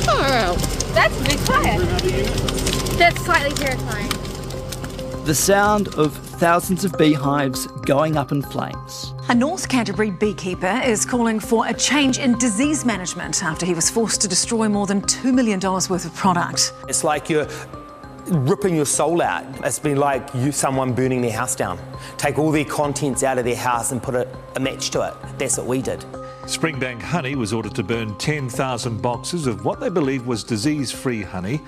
Oh, that's a big fire. That's slightly terrifying. The sound of thousands of beehives going up in flames. A North Canterbury beekeeper is calling for a change in disease management after he was forced to destroy more than $2 million worth of product. It's like you're ripping your soul out. It's been like someone burning their house down. Take all their contents out of their house and put a match to it. That's what we did. Springbank Honey was ordered to burn 10,000 boxes of what they believed was disease-free honey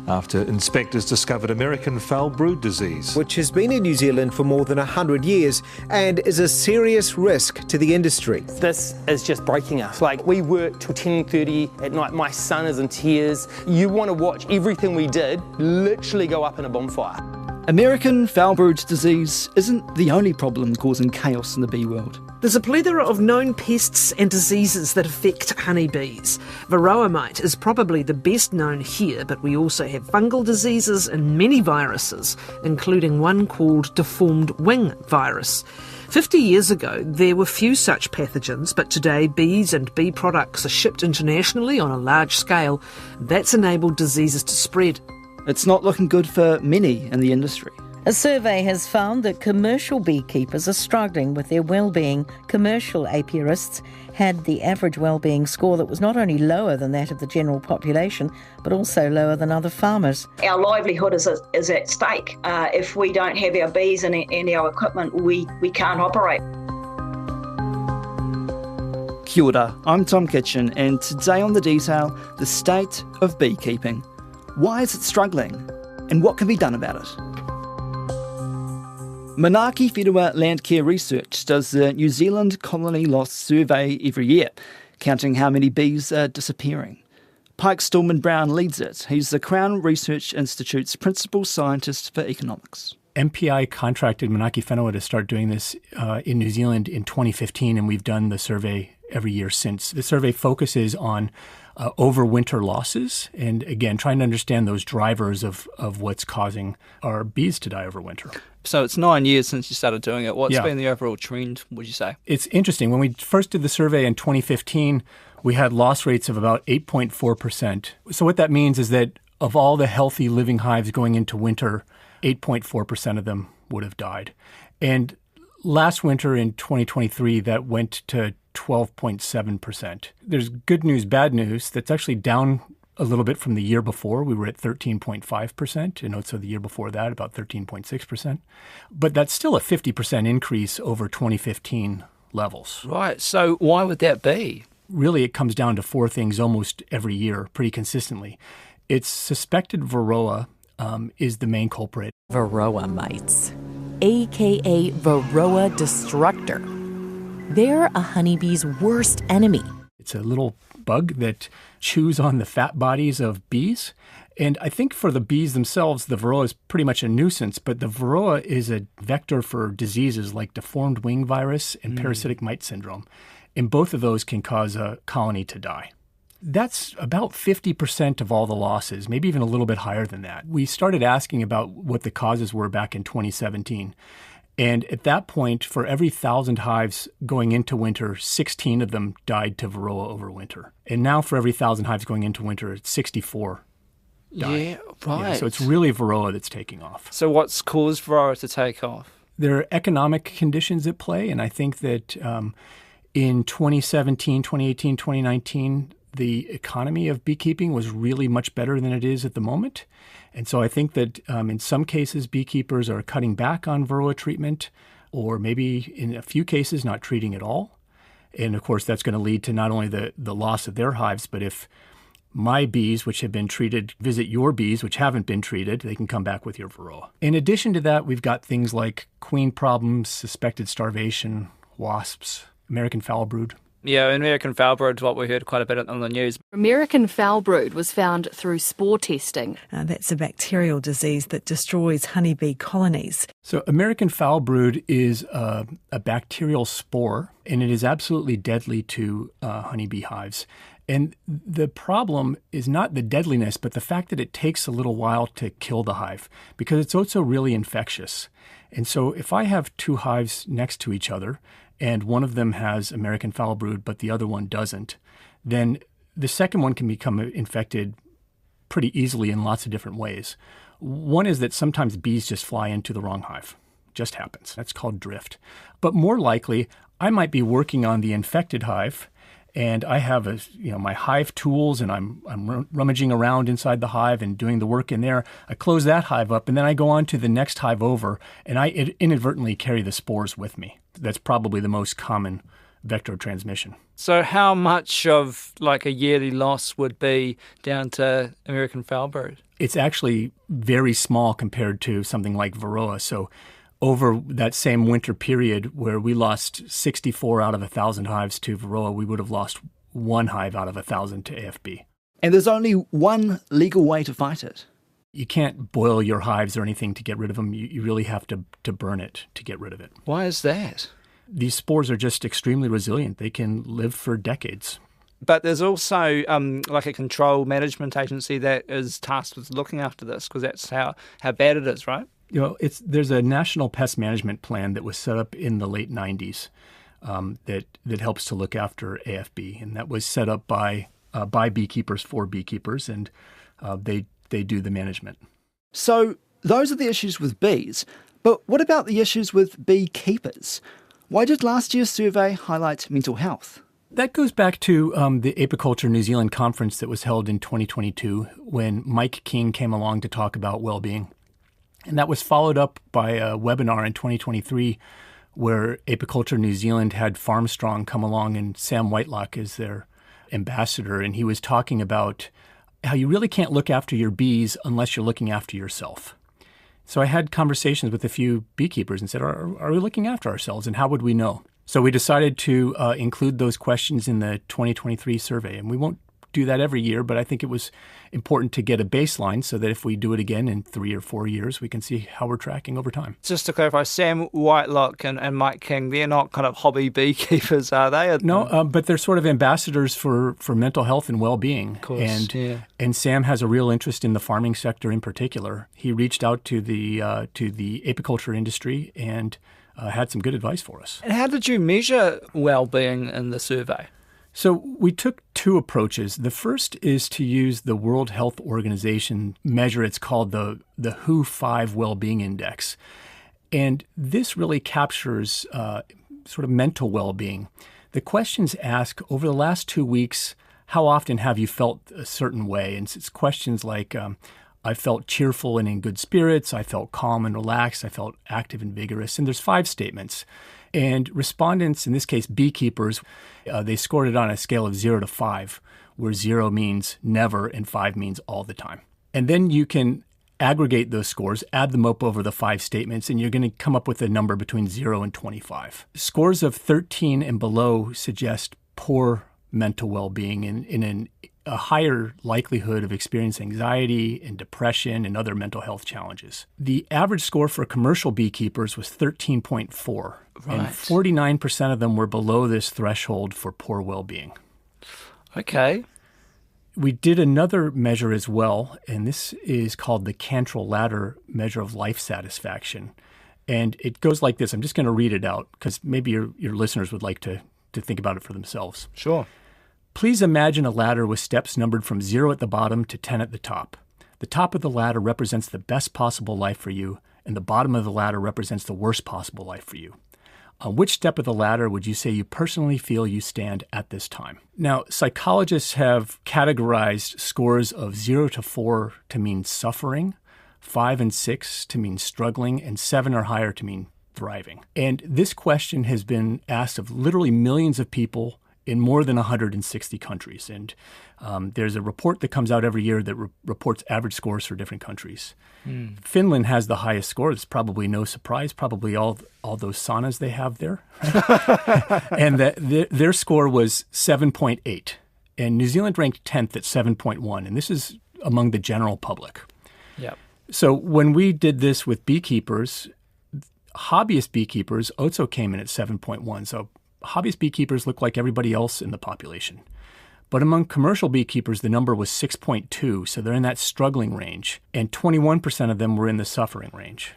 after inspectors discovered American foul brood disease, which has been in New Zealand for more than 100 years and is a serious risk to the industry. This is just breaking us. Like, we work till 10:30 at night. My son is in tears. You want to watch everything we did literally go up in a bonfire. American foul brood disease isn't the only problem causing chaos in the bee world. There's a plethora of known pests and diseases that affect honeybees. Varroa mite is probably the best known here, but we also have fungal diseases and many viruses, including one called deformed wing virus. 50 years ago, there were few such pathogens, but today bees and bee products are shipped internationally on a large scale. That's enabled diseases to spread. It's not looking good for many in the industry. A survey has found that commercial beekeepers are struggling with their well-being. Commercial apiarists had the average well-being score that was not only lower than that of the general population, but also lower than other farmers. Our livelihood is at stake. If we don't have our bees and our equipment, we can't operate. Kia ora, I'm Tom Kitchen, and today on The Detail, the state of beekeeping. Why is it struggling? And what can be done about it? Manaaki Whenua Landcare Research does the New Zealand Colony Loss Survey every year, counting how many bees are disappearing. Pike Stallman Brown leads it. He's the Crown Research Institute's principal scientist for economics. MPI contracted Manaaki Whenua to start doing this in New Zealand in 2015, and we've done the survey every year since. The survey focuses on overwinter losses and, again, trying to understand those drivers of what's causing our bees to die over winter. So it's 9 years since you started doing it. What's been the overall trend, would you say? It's interesting. When we first did the survey in 2015, we had loss rates of about 8.4%. So what that means is that of all the healthy living hives going into winter, 8.4% of them would have died. And last winter in 2023, that went to 12.7%. There's good news, bad news. That's actually down a little bit from the year before. We were at 13.5%, and also the year before that, about 13.6%. But that's still a 50% increase over 2015 levels. Right. So why would that be? Really, it comes down to four things almost every year, pretty consistently. It's suspected Varroa is the main culprit. Varroa mites, aka Varroa destructor. They're a honeybee's worst enemy. It's a little bug that chews on the fat bodies of bees. And I think for the bees themselves, the Varroa is pretty much a nuisance, but the Varroa is a vector for diseases like deformed wing virus and parasitic mite syndrome. And both of those can cause a colony to die. That's about 50% of all the losses, maybe even a little bit higher than that. We started asking about what the causes were back in 2017. And at that point, for every 1,000 hives going into winter, 16 of them died to Varroa over winter. And now for every 1,000 hives going into winter, 64 die. Yeah, right. Yeah, so it's really Varroa that's taking off. So what's caused Varroa to take off? There are economic conditions at play, and I think that in 2017, 2018, 2019, the economy of beekeeping was really much better than it is at the moment. And so I think that in some cases, beekeepers are cutting back on Varroa treatment, or maybe in a few cases not treating at all. And of course, that's going to lead to not only the loss of their hives, but if my bees, which have been treated, visit your bees, which haven't been treated, they can come back with your Varroa. In addition to that, we've got things like queen problems, suspected starvation, wasps, American foul brood. Yeah, American foul brood is what we heard quite a bit on the news. American foul brood was found through spore testing. That's a bacterial disease that destroys honeybee colonies. So American foul brood is a bacterial spore, and it is absolutely deadly to honeybee hives. And the problem is not the deadliness, but the fact that it takes a little while to kill the hive, because it's also really infectious. And so if I have two hives next to each other, and one of them has American foul brood, but the other one doesn't, then the second one can become infected pretty easily in lots of different ways. One is that sometimes bees just fly into the wrong hive. Just happens. That's called drift. But more likely, I might be working on the infected hive, and I have my hive tools, and I'm rummaging around inside the hive and doing the work in there. I close that hive up, and then I go on to the next hive over, and I inadvertently carry the spores with me. That's probably the most common vector transmission. So how much of like a yearly loss would be down to American foul brood? It's actually very small compared to something like Varroa. So over that same winter period where we lost 64 out of 1,000 hives to Varroa, we would have lost 1 hive out of 1,000 to AFB. And there's only one legal way to fight it. You can't boil your hives or anything to get rid of them. You really have to burn it to get rid of it. Why is that? These spores are just extremely resilient. They can live for decades. But there's also like a control management agency that is tasked with looking after this, because that's how bad it is, right? There's a national pest management plan that was set up in the late 90s that helps to look after AFB, and that was set up by beekeepers for beekeepers, and they do the management. So those are the issues with bees, but what about the issues with beekeepers? Why did last year's survey highlight mental health? That goes back to the Apiculture New Zealand conference that was held in 2022 when Mike King came along to talk about well-being. And that was followed up by a webinar in 2023 where Apiculture New Zealand had FarmStrong come along, and Sam Whitelock is their ambassador. And he was talking about how you really can't look after your bees unless you're looking after yourself. So I had conversations with a few beekeepers and said, are we looking after ourselves, and how would we know? So we decided to include those questions in the 2023 survey. And we won't do that every year, but I think it was important to get a baseline so that if we do it again in 3 or 4 years, we can see how we're tracking over time. Just to clarify, Sam Whitelock and Mike King, they're not kind of hobby beekeepers, are they? No, but they're sort of ambassadors for mental health and well-being. Of course, and Sam has a real interest in the farming sector in particular. He reached out to the apiculture industry and had some good advice for us. And how did you measure well-being in the survey? So we took 2 approaches. The first is to use the World Health Organization measure. It's called the WHO 5 Wellbeing Index. And this really captures sort of mental well-being. The questions ask, over the last 2 weeks, how often have you felt a certain way? And it's questions like, I felt cheerful and in good spirits. I felt calm and relaxed. I felt active and vigorous. And there's 5 statements. And respondents, in this case beekeepers, they scored it on a scale of 0 to 5, where 0 means never and 5 means all the time. And then you can aggregate those scores, add them up over the 5 statements, and you're going to come up with a number between 0 and 25. Scores of 13 and below suggest poor mental well-being and in a higher likelihood of experiencing anxiety and depression and other mental health challenges. The average score for commercial beekeepers was 13.4, and 49% of them were below this threshold for poor well-being. Okay. We did another measure as well, and this is called the Cantrell Ladder Measure of Life Satisfaction. And it goes like this. I'm just going to read it out because maybe your listeners would like to think about it for themselves. Sure. Please imagine a ladder with steps numbered from 0 at the bottom to 10 at the top. The top of the ladder represents the best possible life for you, and the bottom of the ladder represents the worst possible life for you. On which step of the ladder would you say you personally feel you stand at this time? Now, psychologists have categorized scores of 0 to 4 to mean suffering, 5 and 6 to mean struggling, and 7 or higher to mean thriving. And this question has been asked of literally millions of people in more than 160 countries. And there's a report that comes out every year that reports average scores for different countries. Finland has the highest score. It's probably no surprise, probably all those saunas they have there. And their score was 7.8. And New Zealand ranked 10th at 7.1. And this is among the general public. Yep. So when we did this with beekeepers, hobbyist beekeepers also came in at 7.1. So hobbyist beekeepers look like everybody else in the population. But among commercial beekeepers, the number was 6.2, so they're in that struggling range. And 21% of them were in the suffering range.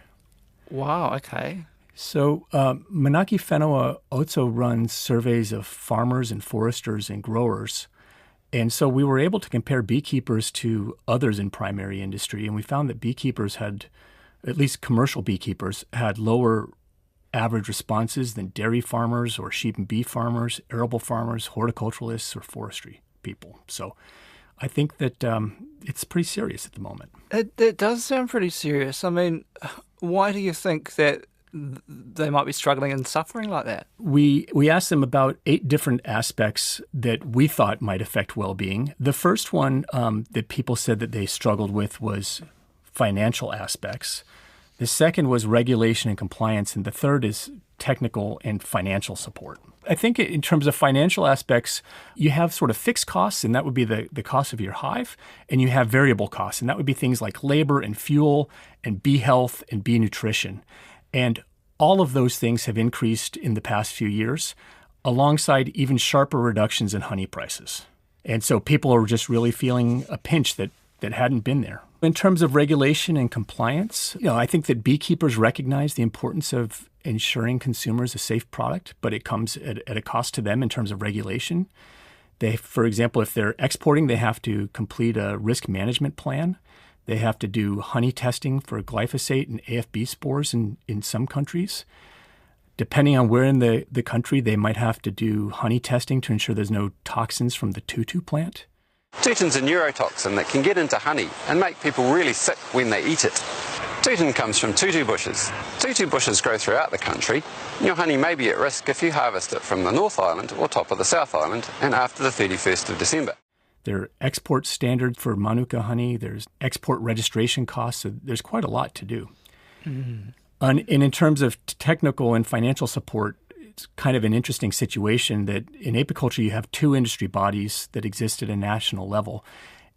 Wow, okay. So Manaki Whenua also runs surveys of farmers and foresters and growers. And so we were able to compare beekeepers to others in primary industry, and we found that beekeepers had, at least commercial beekeepers, had lower average responses than dairy farmers or sheep and beef farmers, arable farmers, horticulturalists, or forestry people. So I think that it's pretty serious at the moment. It does sound pretty serious. I mean, why do you think that they might be struggling and suffering like that? We asked them about 8 different aspects that we thought might affect well-being. The first one that people said that they struggled with was financial aspects. The second was regulation and compliance, and the third is technical and financial support. I think in terms of financial aspects, you have sort of fixed costs, and that would be the cost of your hive, and you have variable costs, and that would be things like labor and fuel and bee health and bee nutrition. And all of those things have increased in the past few years, alongside even sharper reductions in honey prices. And so people are just really feeling a pinch that hadn't been there. In terms of regulation and compliance, I think that beekeepers recognize the importance of ensuring consumers a safe product, but it comes at a cost to them in terms of regulation. They, for example, if they're exporting, they have to complete a risk management plan. They have to do honey testing for glyphosate and AFB spores in some countries. Depending on where in the country, they might have to do honey testing to ensure there's no toxins from the tutu plant. Tutun's a neurotoxin that can get into honey and make people really sick when they eat it. Tutun comes from tutu bushes. Tutu bushes grow throughout the country, and your honey may be at risk if you harvest it from the North Island or top of the South Island and after the 31st of December. There are export standards for Manuka honey. There's export registration costs. So there's quite a lot to do. And in terms of technical and financial support, it's kind of an interesting situation that in apiculture you have 2 industry bodies that exist at a national level,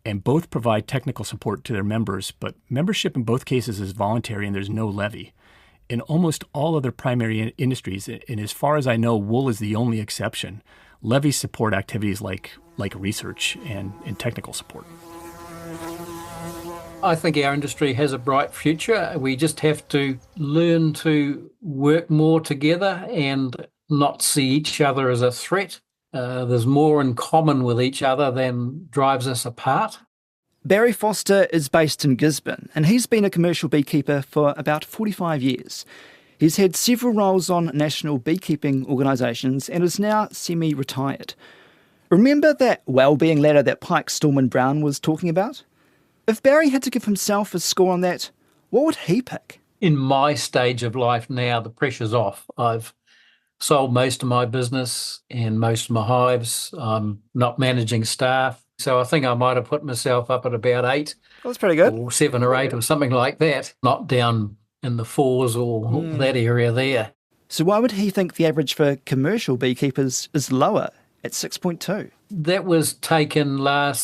and both provide technical support to their members, but membership in both cases is voluntary and there's no levy. In almost all other primary industries, and as far as I know, wool is the only exception, levies support activities like research and technical support. I think our industry has a bright future. We just have to learn to work more together and not see each other as a threat. There's more in common with each other than drives us apart. Barry Foster is based in Gisborne, and he's been a commercial beekeeper for about 45 years. He's had several roles on national beekeeping organisations and is now semi-retired. Remember that wellbeing ladder that Pike Stallman Brown was talking about? If Barry had to give himself a score on that, what would he pick? In my stage of life now, the pressure's off. I've sold most of my business and most of my hives. I'm not managing staff. So I think I might have put myself up at about 8. That's pretty good. Or 7 or 8 or something like that. Not down in the 4s or that area there. So why would he think the average for commercial beekeepers is lower at 6.2? That was taken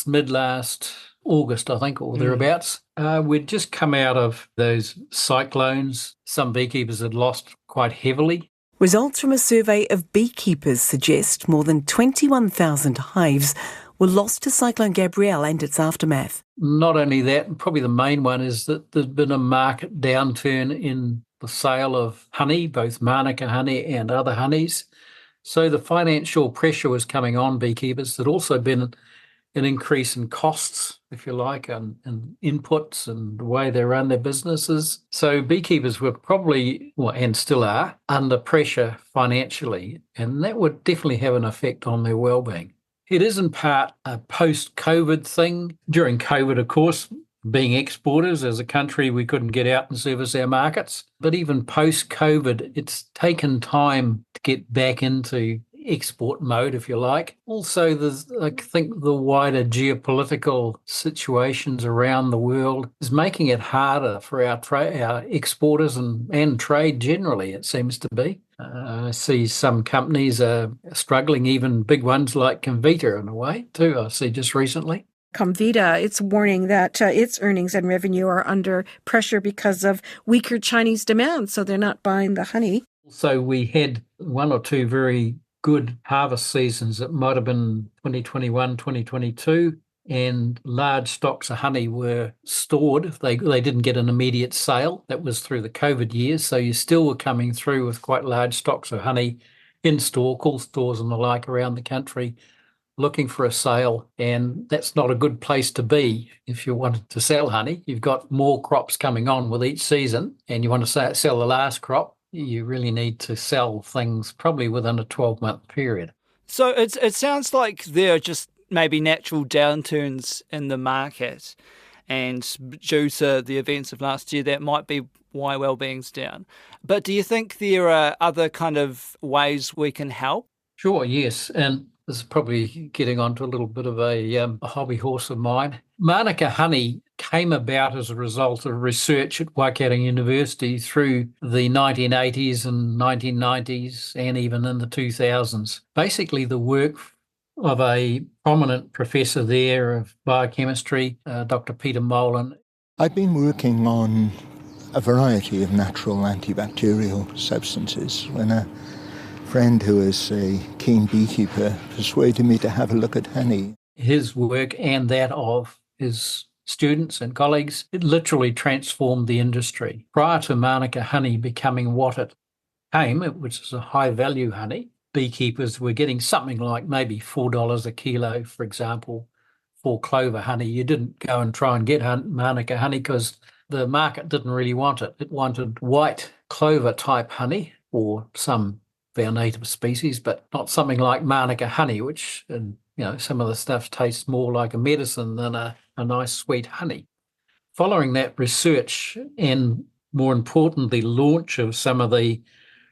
mid-last August, I think, or thereabouts. We'd just come out of those cyclones. Some beekeepers had lost quite heavily. Results from a survey of beekeepers suggest more than 21,000 hives were lost to Cyclone Gabrielle and its aftermath. Not only that, probably the main one is that there's been a market downturn in the sale of honey, both Manuka honey and other honeys. So the financial pressure was coming on beekeepers. There'd also been an increase in costs, if you like, and inputs and the way they run their businesses. So beekeepers were probably, and still are, under pressure financially, and that would definitely have an effect on their well-being. It is in part a post-COVID thing. During COVID, of course, being exporters as a country, we couldn't get out and service our markets. But even post-COVID, it's taken time to get back into export mode, if you like. Also, there's, I think, the wider geopolitical situations around the world is making it harder for our exporters and trade generally, it seems to be. I see some companies are struggling, even big ones like Comvita in a way, too, I see just recently. Comvita, it's warning that its earnings and revenue are under pressure because of weaker Chinese demand, so they're not buying the honey. So we had 1 or 2 very good harvest seasons. It might have been 2021, 2022. and large stocks of honey were stored. They didn't get an immediate sale. That was through the COVID years, so you still were coming through with quite large stocks of honey in store, cool stores and the like around the country, looking for a sale, and that's not a good place to be if you wanted to sell honey. You've got more crops coming on with each season, and you want to sell the last crop. You really need to sell things probably within a 12-month period. So it sounds like there are just maybe natural downturns in the market, and due to the events of last year, that might be why wellbeing's down. But do you think there are other kind of ways we can help? Sure, yes. And this is probably getting onto a little bit of a hobby horse of mine. Manuka honey came about as a result of research at Waikato University through the 1980s and 1990s and even in the 2000s. Basically, the work of a prominent professor there of biochemistry, Dr. Peter Molan. I've been working on a variety of natural antibacterial substances when a friend who is a keen beekeeper persuaded me to have a look at honey. His work and that of his students and colleagues, it literally transformed the industry. Prior to Manuka honey becoming what it came, which is a high-value honey, beekeepers were getting something like maybe $4 a kilo, for example, for clover honey. You didn't go and try and get Manuka honey because the market didn't really want it. It wanted white clover-type honey or some of our native species, but not something like Manuka honey, which, some of the stuff tastes more like a medicine than a nice sweet honey. Following that research and, more importantly, launch of some of the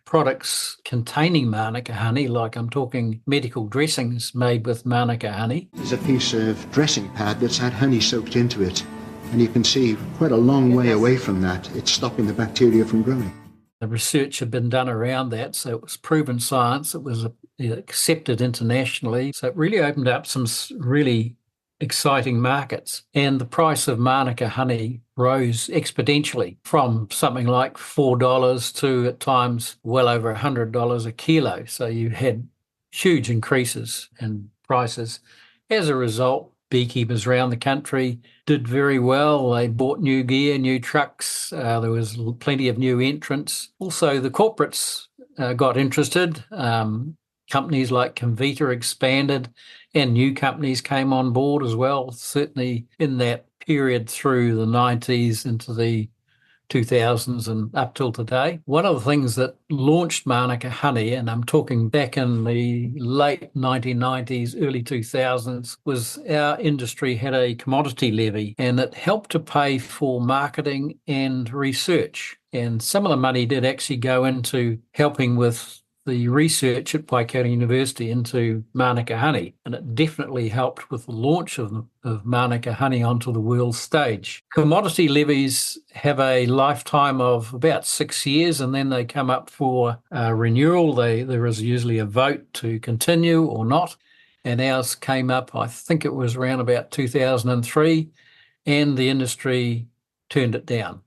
products containing Manuka honey, like I'm talking medical dressings made with Manuka honey. There's a piece of dressing pad that's had honey soaked into it, and you can see quite a long way away from that, it's stopping the bacteria from growing. The research had been done around that, so it was proven science. It was accepted internationally. So it really opened up some really exciting markets. And the price of Manuka honey rose exponentially from something like $4 to, at times, well over $100 a kilo. So you had huge increases in prices. As a result, beekeepers around the country did very well. They bought new gear, new trucks. There was plenty of new entrants. Also, the corporates got interested. Companies like Convita expanded and new companies came on board as well, certainly in that period through the 90s into the 2000s and up till today. One of the things that launched Manuka honey, and I'm talking back in the late 1990s, early 2000s, was our industry had a commodity levy, and it helped to pay for marketing and research. And some of the money did actually go into helping with the research at Waikato University into Manuka honey, and it definitely helped with the launch of Manuka honey onto the world stage. Commodity levies have a lifetime of about 6 years, and then they come up for renewal. There is usually a vote to continue or not, and ours came up, I think it was around about 2003, and the industry turned it down,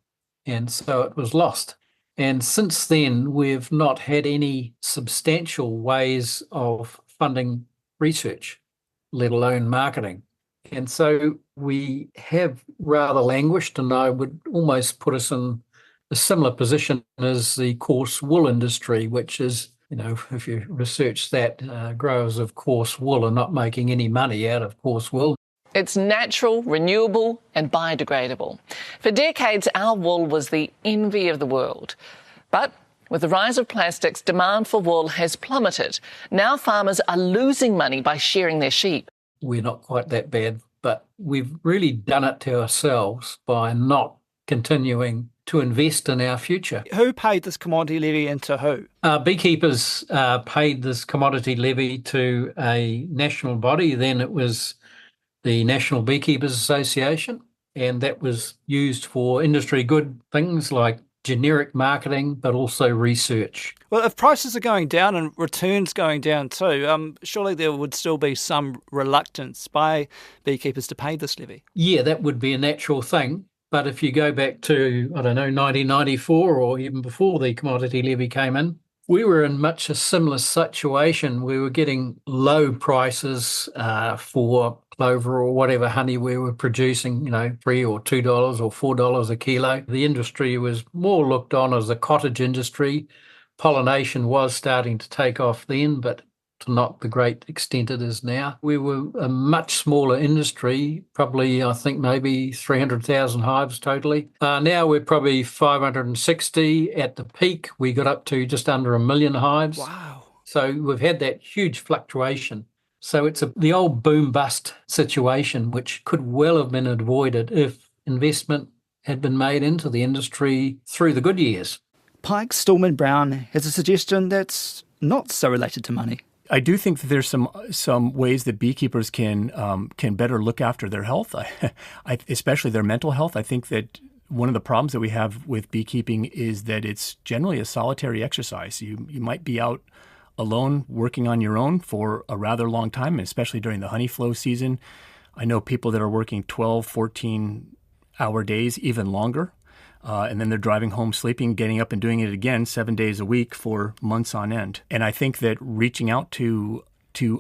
and so it was lost. And since then, we've not had any substantial ways of funding research, let alone marketing. And so we have rather languished, and I would almost put us in a similar position as the coarse wool industry, which is, if you research that, growers of coarse wool are not making any money out of coarse wool. It's natural, renewable and biodegradable. For decades, our wool was the envy of the world. But with the rise of plastics, demand for wool has plummeted. Now farmers are losing money by shearing their sheep. We're not quite that bad, but we've really done it to ourselves by not continuing to invest in our future. Who paid this commodity levy and to who? Beekeepers paid this commodity levy to a national body. Then it was the National Beekeepers Association, and that was used for industry good things like generic marketing, but also research. Well, if prices are going down and returns going down too, surely there would still be some reluctance by beekeepers to pay this levy. Yeah, that would be a natural thing. But if you go back to, 1994 or even before the commodity levy came in, We were in much a similar situation. We were getting low prices for clover or whatever honey we were producing, $3 or $2 or $4 a kilo. The industry was more looked on as a cottage industry. Pollination was starting to take off then, but to not the great extent it is now. We were a much smaller industry, probably, I think, maybe 300,000 hives totally. Now we're probably 560. At the peak, we got up to just under 1 million hives. Wow. So we've had that huge fluctuation. So it's the old boom-bust situation, which could well have been avoided if investment had been made into the industry through the good years. Pike Stallman Brown has a suggestion that's not so related to money. I do think that there's some ways that beekeepers can better look after their health, especially their mental health. I think that one of the problems that we have with beekeeping is that it's generally a solitary exercise. You might be out alone working on your own for a rather long time, especially during the honey flow season. I know people that are working 12, 14-hour days, even longer. And then they're driving home, sleeping, getting up and doing it again 7 days a week for months on end. And I think that reaching out to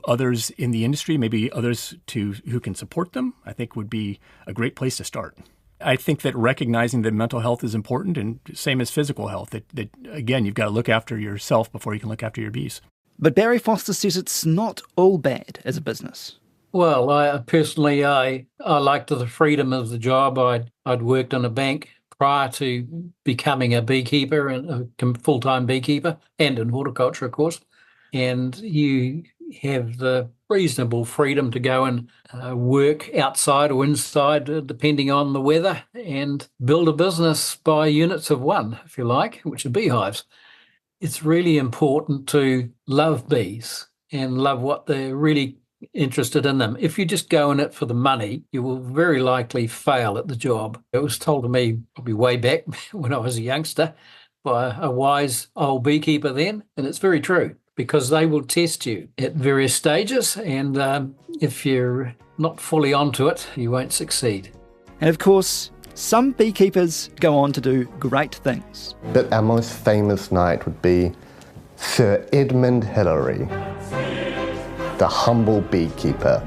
others in the industry, maybe others who can support them, I think would be a great place to start. I think that recognizing that mental health is important, and same as physical health, that again, you've got to look after yourself before you can look after your bees. But Barry Foster says it's not all bad as a business. Well, I personally liked the freedom of the job. I'd worked in a bank prior to becoming a beekeeper, and a full-time beekeeper, and in horticulture, of course. And you have the reasonable freedom to go and work outside or inside, depending on the weather, and build a business by units of one, if you like, which are beehives. It's really important to love bees and love what they're really interested in them. If you just go in it for the money, you will very likely fail at the job. It was told to me probably way back when I was a youngster by a wise old beekeeper then, and it's very true, because they will test you at various stages, and if you're not fully onto it, you won't succeed. And of course, some beekeepers go on to do great things. But our most famous knight would be Sir Edmund Hillary, the humble beekeeper.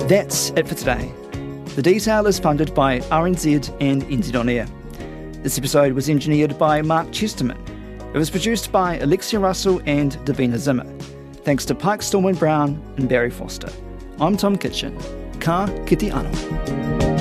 That's it for today. The Detail is funded by RNZ and NZ On Air. This episode was engineered by Mark Chesterman. It was produced by Alexia Russell and Davina Zimmer. Thanks to Pike Stallman Brown and Barry Foster. I'm Tom Kitchen. Ka kite anō.